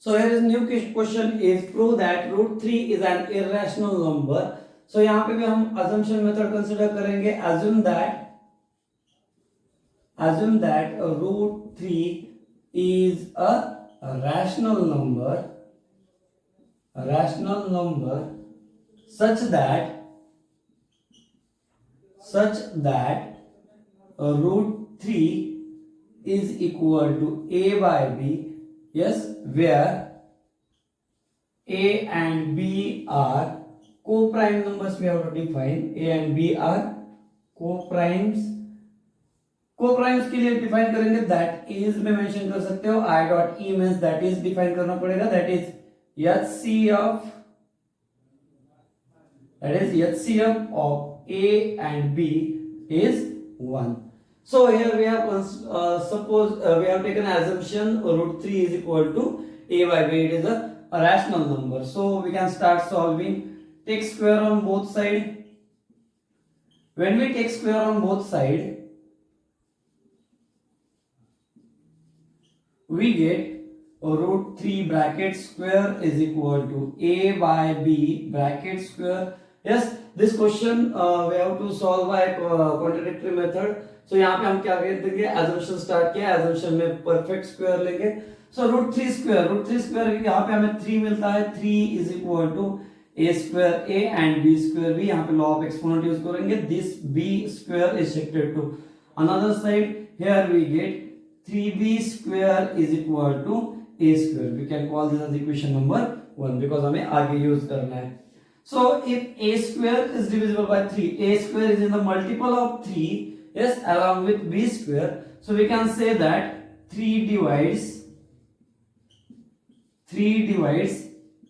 So here is new question is prove that root 3 is an irrational number. So यहाँ पे भी हम assumption method consider करेंगे. Assume that root 3 is a rational number such that root 3 is equal to a by b. Yes, where a and b are co-prime numbers. We have to define a and b are co-primes. को-प्राइम्स के लिए define करेंगे. That is में mention कर सकते हो. I dot E means that is define करना पड़ेगा. That is HCF of A and B is 1. So here we have we have taken assumption root 3 is equal to A by B. It is a rational number. So we can start solving. Take square on both side. When we take square on both side, we get root 3 bracket square is equal to a by b bracket square. Yes, this question we have to solve by contradictory method. So यहाँ पे हम क्या करेंगे, assumption start किया, assumption में perfect square लेंगे. So root 3 square यहाँ पे हमें 3 मिलता है. 3 is equal to a square a and b square b. यहाँ पे law of exponent use करेंगे. This b square is shifted to another side. Here we get 3b square is equal to a square. We can call this as equation number 1 because हमें आगे use करना है. So if a square is divisible by 3, a square is in the multiple of 3, yes, along with b square. So we can say that 3 divides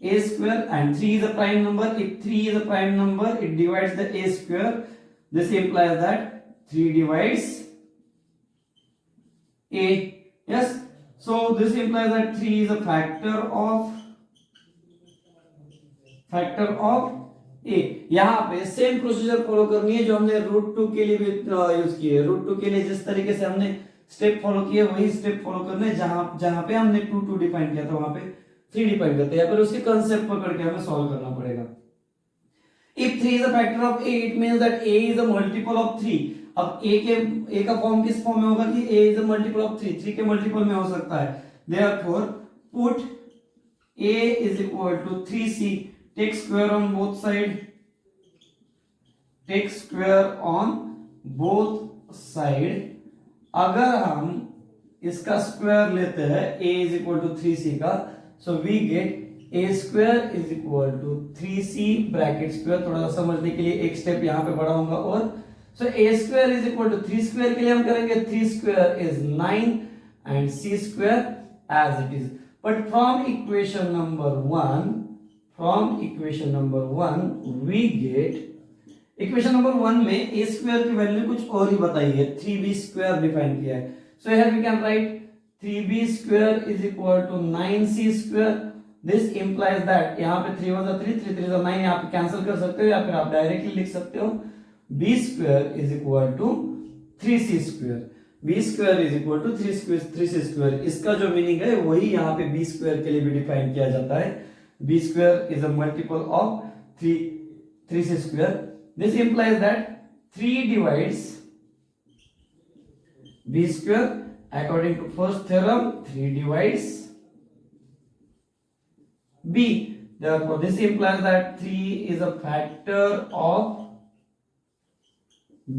a square, and 3 is a prime number. If 3 is a prime number, it divides the a square. This implies that 3 divides a. Yes, so this implies that 3 is a factor of a. यहाँ पे same procedure follow करनी है जो हमने root 2 के लिए भी use की है. रूट 2 के लिए जिस तरीके से हमने स्टेप फॉलो किए वही स्टेप फॉलो करने हैं. जहां पे हमने 2 डिफाइन किया था वहां पे 3 डिफाइन करते हैं. या फिर उसके कंसेप्ट पकड़ के हमें सॉल्व करना पड़ेगा. If 3 is a factor of a, it means that a is a multiple of 3. अब a का फॉर्म किस फॉर्म में होगा कि a is a multiple of 3. 3 के मल्टीपल में हो सकता है. Therefore, put a is equal to 3c. Take square on both side. Take square on both side. अगर हम इसका स्क्वायर लेते हैं a is equal to 3c का, so we get a square is equal to 3c bracket square. थोड़ा सा समझने के लिए एक स्टेप यहाँ पे बढ़ाऊंगा और so a square is equal to 3 square के लिए हम करेंगे 3 square is 9 and c square as it is. But from equation number 1 we get equation number 1 में a स्क्वायर की वैल्यू कुछ और ही बताई है. 3b स्क्वायर डिफाइन किया है. So here we can write 3b square is equal to 9c square. This implies that यहाँ पे 3 1 3 3 3 9 यहाँ पे कैंसिल कर सकते हो या फिर आप डायरेक्टली लिख सकते हो b square is equal to 3c square. b square is equal to 3c square. इसका जो मीनिंग है वही यहाँ पे b स्क्वायर के लिए भी डिफाइन किया जाता है. b square is a multiple of 3c square. This implies that 3 divides b square. According to first theorem, 3 divides b. Therefore, this implies that 3 is a factor of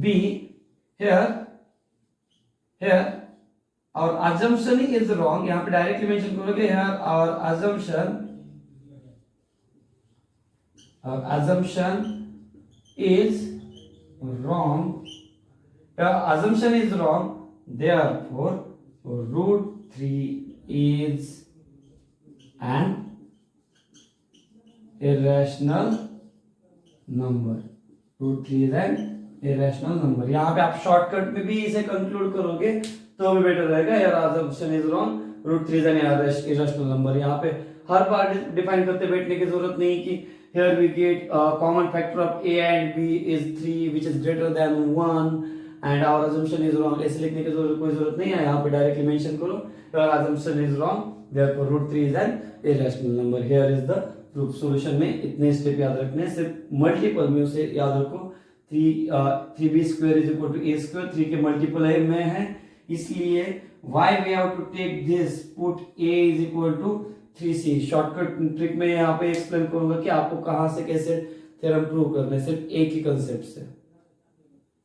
b. Here, our assumption is wrong. यहाँ पे directly mention करोगे. Here, our assumption is wrong. Assumption is wrong. Therefore, root 3 is an irrational number. Root 3 is an irrational number. यहाँ पे आप shortcut में भी इसे conclude करोगे तो भी बेटर रहेगा. यार assumption is wrong. Root 3 is an irrational number. यहाँ पे हर बार डिफाइन करते बैठने की जरूरत नहीं कि here we get a common factor of a and b is 3 which is greater than 1 and our assumption is wrong. ऐसे लिखने की कोई जरूरत नहीं है. यहाँ पे डायरेक्टली मेंशन करो your assumption is wrong. therefore root 3 is an irrational number. Here is the proof. Solution में इतने स्टेप याद रखने हैं, सिर्फ मल्टीपल में उसे याद रखो. 3b square is equal to a square, 3 के मल्टीपल में है, इसलिए why we have to take this, put a is equal to 3c. Shortcut trick में यहाँ पे एक्सप्लेन करूंगा कि आपको कहाँ से कैसे थ्योरम प्रूव करना है, सिर्फ एक ही कंसेप्ट से.